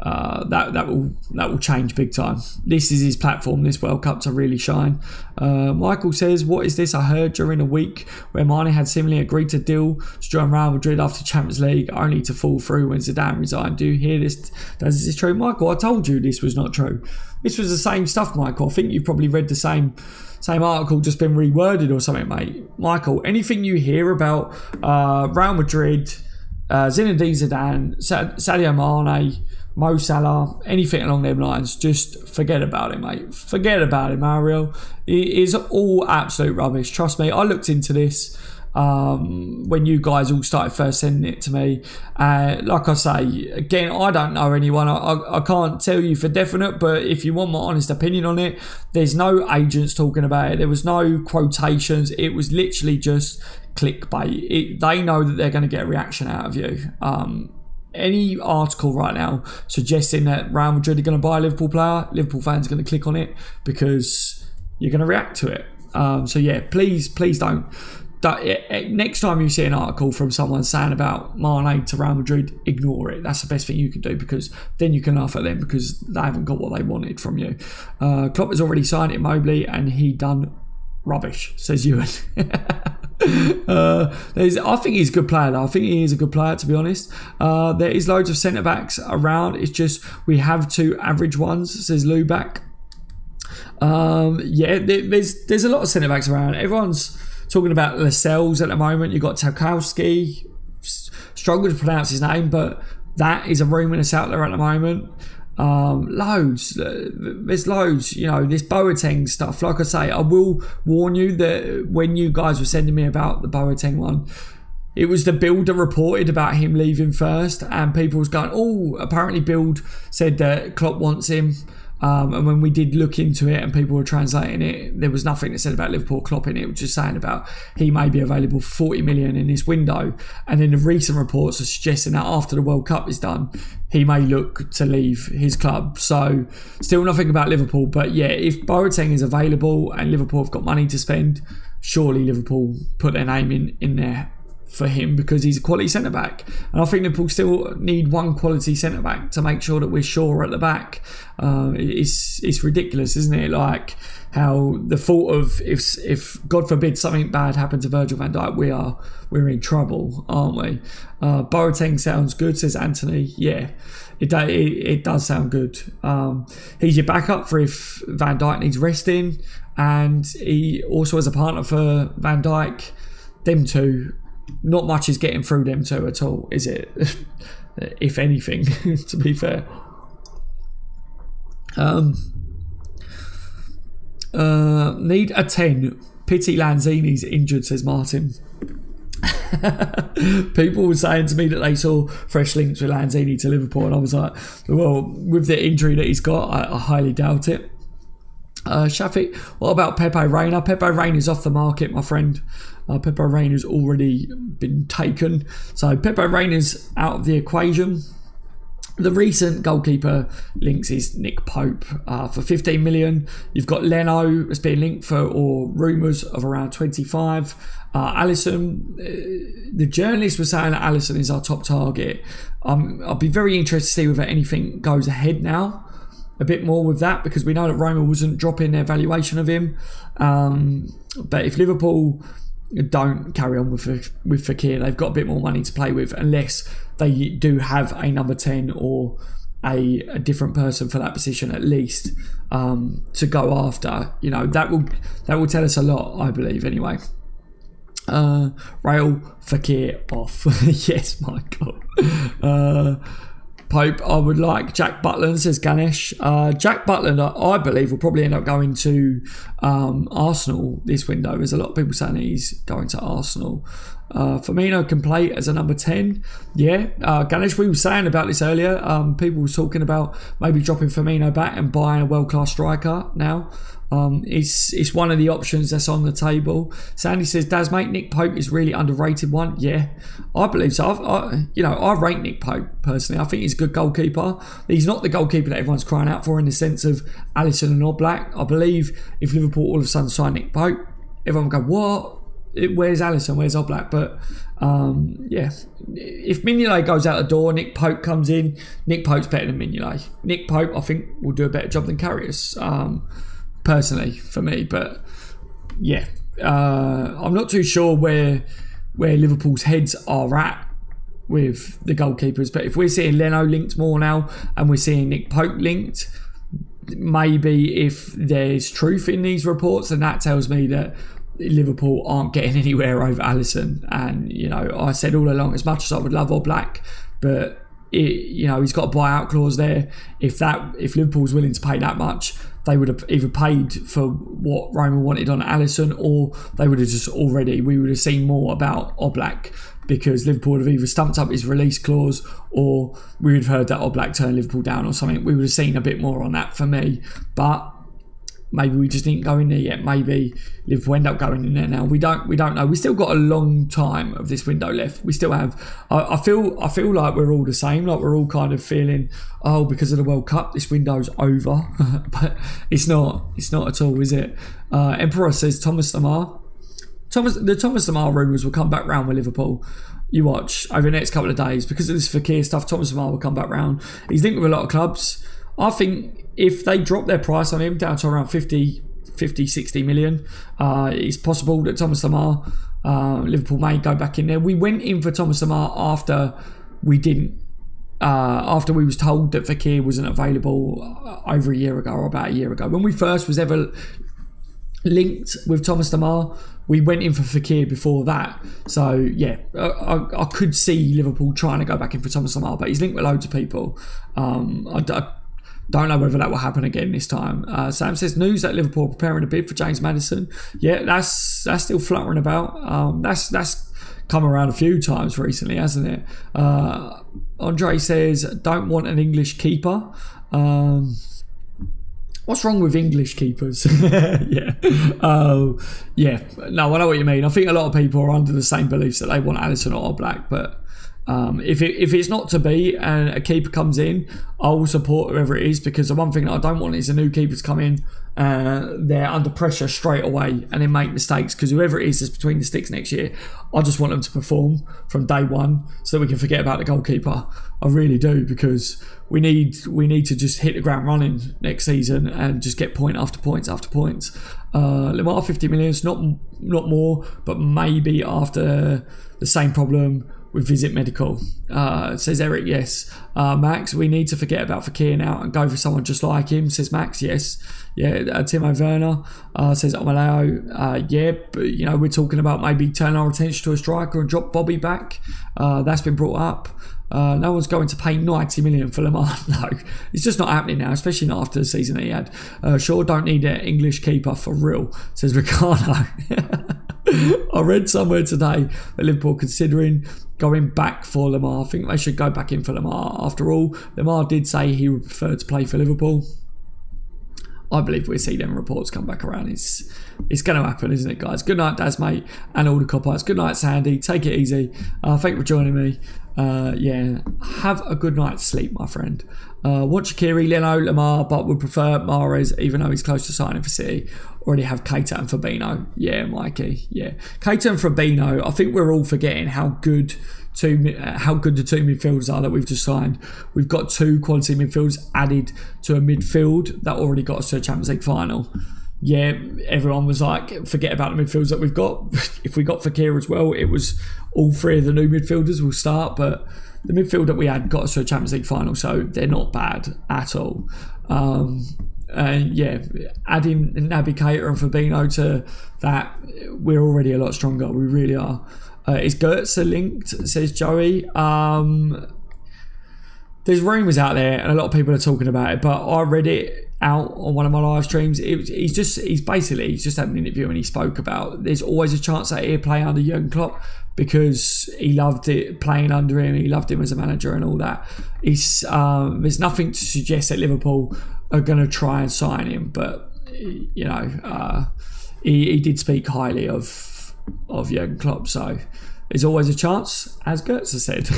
that will change big time. This is his platform, this World Cup, to really shine. Michael says, what is this I heard during a week where Mane had seemingly agreed to deal to join Real Madrid after Champions League only to fall through when Zidane resigned? Do you hear this? Does this true, Michael? I told you this was not true. This was the same stuff, Michael. I think you've probably read the same article, just been reworded or something, mate. Michael, anything you hear about Real Madrid, Zinedine Zidane, Sadio Mane, Mo Salah, anything along them lines, just forget about it, mate. Forget about it, Mario. It is all absolute rubbish. Trust me, I looked into this when you guys all started first sending it to me. Like I say, again, I don't know anyone. I can't tell you for definite, but if you want my honest opinion on it, there's no agents talking about it. There was no quotations. It was literally just clickbait. They know that they're going to get a reaction out of you. Any article right now suggesting that Real Madrid are going to buy a Liverpool player, Liverpool fans are going to click on it because you're going to react to it. So yeah, please don't. Next time you see an article from someone saying about Mane to Real Madrid, ignore it. That's the best thing you can do, because then you can laugh at them because they haven't got what they wanted from you. Klopp has already signed Immobile and he done rubbish, says Ewan. I think he's a good player though. I think he is a good player, to be honest. There is loads of centre backs around. It's just we have two average ones, says Luback. Yeah, there's a lot of centre backs around. Everyone's talking about Lascelles at the moment. You've got Tarkowski. Struggle to pronounce his name, but that is a rumour that's out there at the moment. There's loads, you know, this Boateng stuff. Like I say, I will warn you that when you guys were sending me about the Boateng one, it was the Builder reported about him leaving first, and people was going, oh, apparently Build said that Klopp wants him. And when we did look into it and people were translating it, there was nothing that said about Liverpool Klopp in it. It was just saying about he may be available for 40 million in this window. And then the recent reports are suggesting that after the World Cup is done, he may look to leave his club. So still nothing about Liverpool. But yeah, if Boateng is available and Liverpool have got money to spend, surely Liverpool put their name in there for him, because he's a quality centre-back. And I think Liverpool still need one quality centre-back to make sure that we're sure at the back. It's ridiculous, isn't it? Like how the thought of if God forbid something bad happened to Virgil van Dijk, we're in trouble, aren't we? Boateng sounds good, says Anthony. Yeah, it does sound good. He's your backup for if Van Dijk needs resting, and he also has a partner for Van Dijk. Them two, not much is getting through them two at all, is it? If anything, to be fair. Need a 10. Pity Lanzini's injured, says Martin. People were saying to me that they saw fresh links with Lanzini to Liverpool, and I was like, well, with the injury that he's got, I highly doubt it. Shafiq, what about Pepe Reina? Pepe Reina's off the market, my friend. Pepe Reina's already been taken, so Pepe Reina's out of the equation. The recent goalkeeper links is Nick Pope for 15 million. You've got Leno that's being linked for, or rumours of around 25. Alisson, the journalist was saying that Alisson is our top target. I'll be very interested to see whether anything goes ahead now a bit more with that, because we know that Roma wasn't dropping their valuation of him. But if Liverpool don't carry on with Fekir. They've got a bit more money to play with, unless they do have a number 10 or a different person for that position at least to go after. You know, that will tell us a lot, I believe, anyway. Rail Fekir off. Yes, my God. Pope, I would like Jack Butland, says Ganesh. Jack Butland, I believe, will probably end up going to Arsenal this window. There's a lot of people saying he's going to Arsenal. Firmino can play as a number 10. Yeah, Ganesh, we were saying about this earlier. People were talking about maybe dropping Firmino back and buying a world-class striker now. It's one of the options that's on the table. Sandy says, Daz, mate, Nick Pope is really underrated one. Yeah, I believe so. I rate Nick Pope personally. I think he's a good goalkeeper. He's not the goalkeeper that everyone's crying out for in the sense of Alisson and Oblak. I believe if Liverpool all of a sudden sign Nick Pope, everyone would go, what? Where's Alisson? Where's Oblak? But yeah, if Mignolet goes out the door, Nick Pope comes in. Nick Pope's better than Mignolet. Nick Pope, I think, will do a better job than Karius. Personally, for me, but yeah, I'm not too sure where Liverpool's heads are at with the goalkeepers. But if we're seeing Leno linked more now, and we're seeing Nick Pope linked, maybe if there's truth in these reports, then that tells me that Liverpool aren't getting anywhere over Alisson. And you know, I said all along, as much as I would love Oblak, but he's got a buyout clause there. If Liverpool's willing to pay that much, they would have either paid for what Roma wanted on Alisson, or we would have seen more about Oblak, because Liverpool would have either stumped up his release clause, or we would have heard that Oblak turned Liverpool down or something. We would have seen a bit more on that for me. But maybe we just didn't go in there yet. Maybe Liverpool end up going in there now. We don't know. We still got a long time of this window left. We still have. I feel like we're all the same. Like we're all kind of feeling, oh, because of the World Cup, this window's over. But it's not. It's not at all, is it? Emperor says Thomas Lemar. The Thomas Lemar rumours will come back round with Liverpool. You watch over the next couple of days, because of this Fekir stuff. Thomas Lemar will come back round. He's linked with a lot of clubs. I think if they drop their price on him down to around 50, 60 million, it's possible that Thomas Lemar, Liverpool may go back in there. We went in for Thomas Lemar after we was told that Fekir wasn't available over a year ago, or about a year ago. When we first was ever linked with Thomas Lemar, we went in for Fekir before that. So yeah, I could see Liverpool trying to go back in for Thomas Lemar, but he's linked with loads of people. I don't know whether that will happen again this time. Sam says, news that Liverpool are preparing a bid for James Maddison. Yeah, that's still fluttering about. That's come around a few times recently, hasn't it? Andre says, don't want an English keeper. What's wrong with English keepers? Yeah. Yeah. No, I know what you mean. I think a lot of people are under the same beliefs that they want Alisson or Oblak, but if it's not to be and a keeper comes in, I will support whoever it is, because the one thing that I don't want is a new keeper to come in, they're under pressure straight away and then make mistakes, because whoever it is that's between the sticks next year, I just want them to perform from day one so that we can forget about the goalkeeper. I really do, because we need to just hit the ground running next season and just get point after points after points. Lemar 50 million, not more, but maybe after the same problem with Visit Medical. Says Eric, yes. Max, we need to forget about Fekir now and go for someone just like him, says Max, yes. Yeah, Timo Werner says Amalao, yeah, but we're talking about maybe turning our attention to a striker and drop Bobby back. That's been brought up. No one's going to pay 90 million for Lemar. No, it's just not happening now, especially not after the season that he had. Sure, don't need an English keeper for real, says Ricardo. I read somewhere today that Liverpool considering going back for Lemar. I think they should go back in for Lemar. After all, Lemar did say he would prefer to play for Liverpool. I believe we'll see them reports come back around. It's going to happen, isn't it, guys? Good night, Daz, mate, and all the coppers. Good night, Sandy. Take it easy. Thank you for joining me. Yeah, have a good night's sleep, my friend. Want Shaqiri, Leno, Lemar, but would prefer Mahrez, even though he's close to signing for City. Already have Keita and Fabinho. Yeah, Mikey. Yeah, Keita and Fabinho. I think we're all forgetting how good the two midfielders are that we've just signed. We've got two quality midfielders added to a midfield that already got us to a Champions League final. yeah, everyone was like, forget about the midfielders that we've got. If we got Fekir as well, it was all three of the new midfielders will start, but the midfield that we had got us to a Champions League final, so they're not bad at all. Yeah, adding Naby Keita and Fabinho to that, we're already a lot stronger. We really are. Is Goetze linked, says Joey? There's rumours out there and a lot of people are talking about it, but I read it out on one of my live streams. He's just had an interview and he spoke about there's always a chance that he'll play under Jurgen Klopp because he loved it playing under him, he loved him as a manager and all that. There's nothing to suggest that Liverpool are going to try and sign him, but you know, he did speak highly of Jurgen Klopp, so there's always a chance, as Goetze said.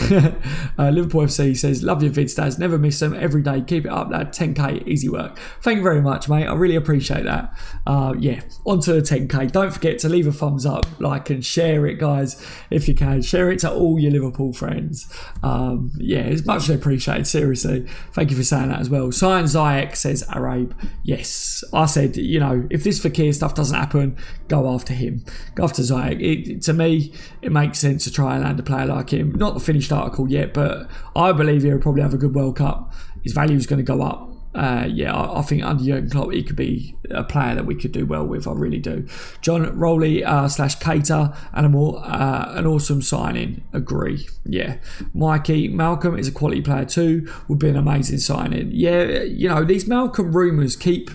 Liverpool FC says, love your vids, Daz. Never miss them. Every day. Keep it up, lad. 10k, easy work. Thank you very much, mate. I really appreciate that. Yeah, on to the 10k. Don't forget to leave a thumbs up, like, and share it, guys, if you can. Share it to all your Liverpool friends. Yeah, it's much appreciated, seriously. Thank you for saying that as well. Science Zayek says, Arabe. Yes, I said, you know, if this Fekir stuff doesn't happen, go after him. Go after Zayek. To me, it makes sense to try and land a player like him. Not the finished article yet, but I believe he'll probably have a good World Cup. His value is going to go up. Yeah, I think under Jurgen Klopp he could be a player that we could do well with. I really do. John Rowley / Keita and an awesome signing. Agree. Yeah. Mikey Malcolm is a quality player too. Would be an amazing signing. Yeah, you know, these Malcolm rumours keep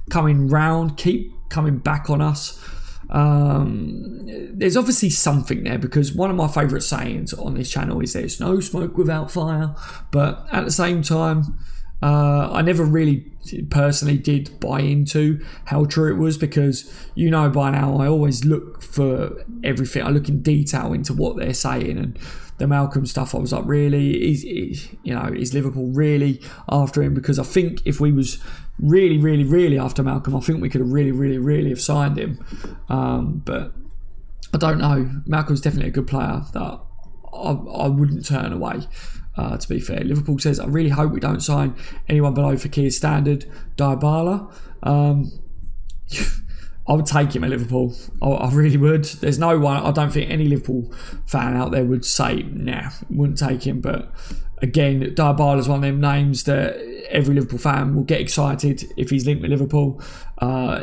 coming round, keep coming back on us. There's obviously something there, because one of my favourite sayings on this channel is there's no smoke without fire, but at the same time I never really personally did buy into how true it was, because you know by now I always look for everything. I look in detail into what they're saying, and the Malcolm stuff I was like, really, is Liverpool really after him? Because I think if we was really after Malcolm, I think we could have really have signed him, but I don't know. Malcolm's definitely a good player that I wouldn't turn away, to be fair. Liverpool says, I really hope we don't sign anyone below Fekir's standard. Dybala, I would take him at Liverpool. I really would. There's no one, I don't think any Liverpool fan out there would say, nah, wouldn't take him. But again, Dybala is one of them names that every Liverpool fan will get excited if he's linked with Liverpool.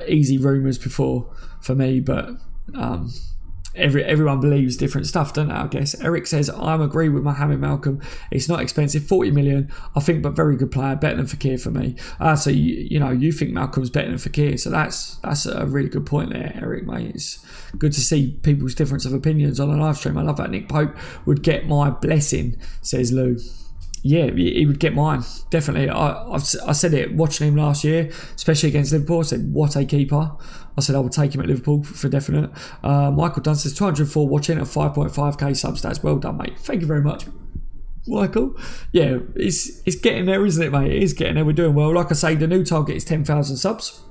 Easy rumours before for me, but everyone believes different stuff, don't they, I guess. Eric says, I'm agree with Mohamed Malcolm. It's not expensive, 40 million, I think, but very good player, better than Fekir for me. So you think Malcolm's better than Fekir, so that's a really good point there, Eric, mate. It's good to see people's difference of opinions on a live stream. I love that. Nick Pope would get my blessing, says Lou. Yeah, he would get mine, definitely. I said it watching him last year, especially against Liverpool. I said, what a keeper. I said I would take him at Liverpool for definite. Michael Dunn says 204 watching at 5.5k subs. That's well done, mate. Thank you very much, Michael. Yeah, it's getting there, isn't it, mate? It is getting there. We're doing well. Like I say, the new target is 10,000 subs,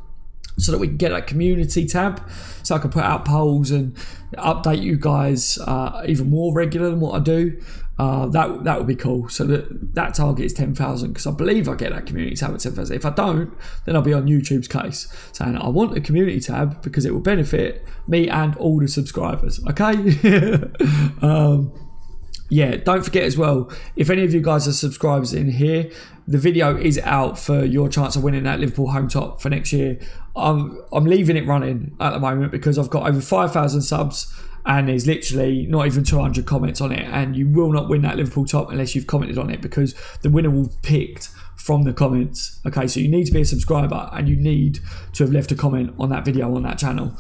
so that we can get that community tab, so I can put out polls and update you guys even more regular than what I do. That would be cool. So that target is 10,000, because I believe I get that community tab at 10,000. If I don't, then I'll be on YouTube's case saying I want a community tab because it will benefit me and all the subscribers. Okay. Yeah, don't forget as well, if any of you guys are subscribers in here, the video is out for your chance of winning that Liverpool home top for next year. I'm leaving it running at the moment because I've got over 5,000 subs and there's literally not even 200 comments on it, and you will not win that Liverpool top unless you've commented on it, because the winner will be picked from the comments. Okay, so you need to be a subscriber and you need to have left a comment on that video on that channel.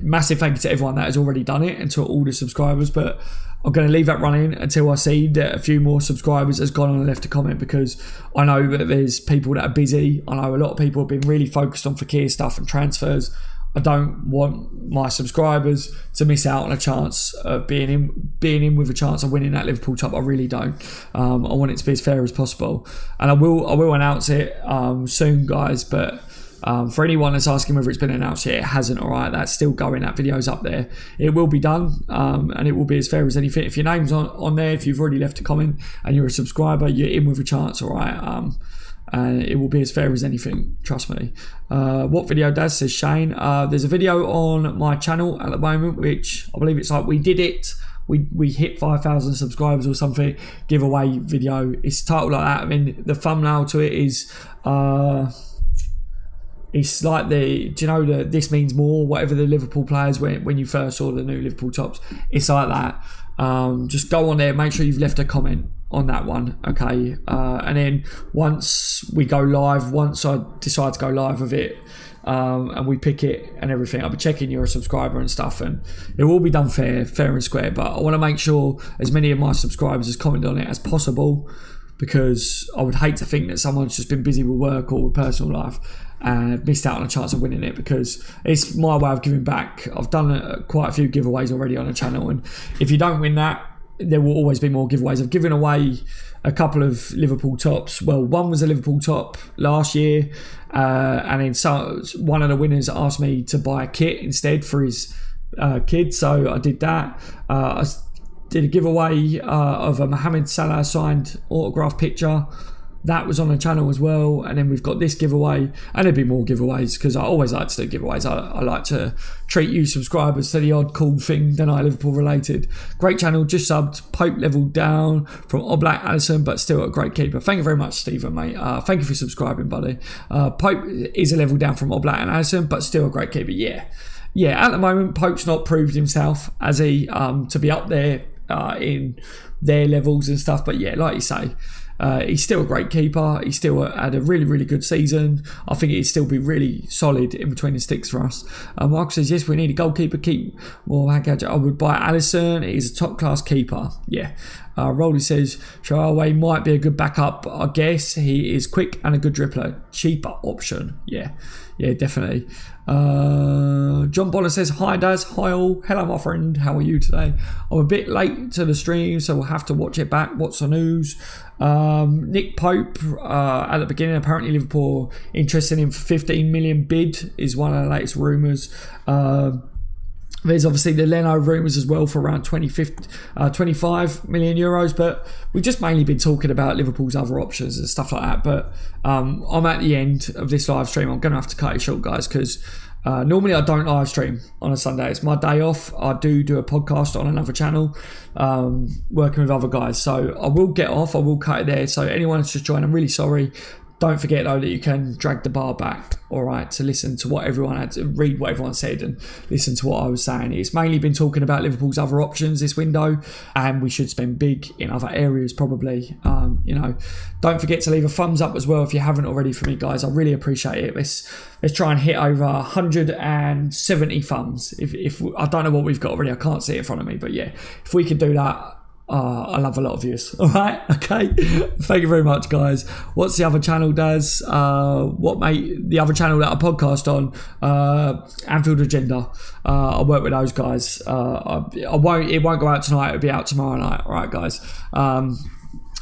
Massive thank you to everyone that has already done it and to all the subscribers, but I'm going to leave that running until I see that a few more subscribers has gone on and left a comment, because I know that there's people that are busy. I know a lot of people have been really focused on Fekir stuff and transfers. I don't want my subscribers to miss out on a chance of being in with a chance of winning that Liverpool top. I really don't. I want it to be as fair as possible, and I will announce it soon, guys. But for anyone that's asking whether it's been announced yet, it hasn't. All right, that's still going. That video's up there. It will be done, and it will be as fair as anything. If your name's on there, if you've already left a comment and you're a subscriber, you're in with a chance. All right. and it will be as fair as anything, trust me. What video, Daz, says Shane. There's a video on my channel at the moment, which I believe it's like we did it. We hit 5,000 subscribers or something, giveaway video. It's titled like that. I mean, the thumbnail to it is, it's like the, do you know, the This Means More, whatever the Liverpool players, when you first saw the new Liverpool tops, it's like that. Just go on there, make sure you've left a comment on that one, okay? And then once we go live, once I decide to go live with it, and we pick it and everything, I'll be checking you're a subscriber and stuff, and it will be done fair and square, but I want to make sure as many of my subscribers has commented on it as possible, because I would hate to think that someone's just been busy with work or with personal life and missed out on a chance of winning it, because it's my way of giving back. I've done quite a few giveaways already on the channel, and if you don't win that, there will always be more giveaways. I've given away a couple of Liverpool tops. Well, one was a Liverpool top last year, and then one of the winners asked me to buy a kit instead for his kid, so I did that. I did a giveaway of a Mohamed Salah signed autograph picture. That was on the channel as well. And then we've got this giveaway, and there'll be more giveaways, because I always like to do giveaways. I like to treat you subscribers to the odd cool thing than I Liverpool related. Great channel, just subbed. Pope leveled down from Oblak Allison, but still a great keeper. Thank you very much, Stephen, mate. Thank you for subscribing, buddy. Pope is a level down from Oblak and Allison, but still a great keeper. Yeah, at the moment, Pope's not proved himself as he to be up there in their levels and stuff. But yeah, like you say, he's still a great keeper. He still had a really, really good season. I think he'd still be really solid in between the sticks for us. Mark says, yes, we need a goalkeeper. Keep more. I would buy Allison. He's a top-class keeper. Yeah. Rolly says, Sharaway might be a good backup, I guess. He is quick and a good dribbler. Cheaper option. Yeah, definitely. John Bonner says, hi Daz, hi all, hello my friend, how are you today? I'm a bit late to the stream, so we'll have to watch it back. What's the news? Nick Pope, at the beginning, apparently Liverpool interested in him for 15 million bid is one of the latest rumours. There's obviously the Leno rumours as well for around 25 million euros, but we've just mainly been talking about Liverpool's other options and stuff like that. But I'm at the end of this live stream. I'm going to have to cut it short, guys, because normally I don't live stream on a Sunday. It's my day off. I do a podcast on another channel, working with other guys. So I will get off. I will cut it there. So anyone that's just joined, I'm really sorry. Don't forget though that you can drag the bar back, all right, to listen to what everyone had to read, what everyone said, and listen to what I was saying. It's mainly been talking about Liverpool's other options this window, and we should spend big in other areas probably. Don't forget to leave a thumbs up as well if you haven't already for me, guys. I really appreciate it. Let's try and hit over 170 thumbs. If I don't know what we've got already, I can't see it in front of me, but yeah, if we could do that. I love a lot of views. All right, okay. Thank you very much, guys. What's the other channel, Daz? The other channel that I podcast on, Anfield Agenda. I work with those guys. It won't go out tonight. It'll be out tomorrow night. All right, guys.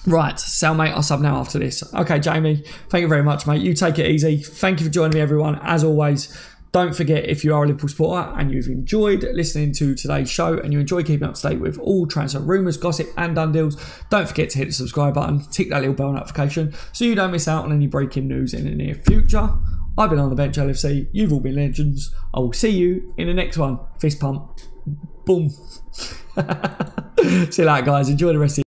Right, Sal, mate, I'll sub now after this. Okay, Jamie, thank you very much, mate. You take it easy. Thank you for joining me, everyone. As always, don't forget, if you are a Liverpool supporter and you've enjoyed listening to today's show and you enjoy keeping up to date with all transfer rumours, gossip and done deals, don't forget to hit the subscribe button, tick that little bell notification so you don't miss out on any breaking news in the near future. I've been On The Bench LFC. You've all been legends. I will see you in the next one. Fist pump. Boom. See you later, guys. Enjoy the rest of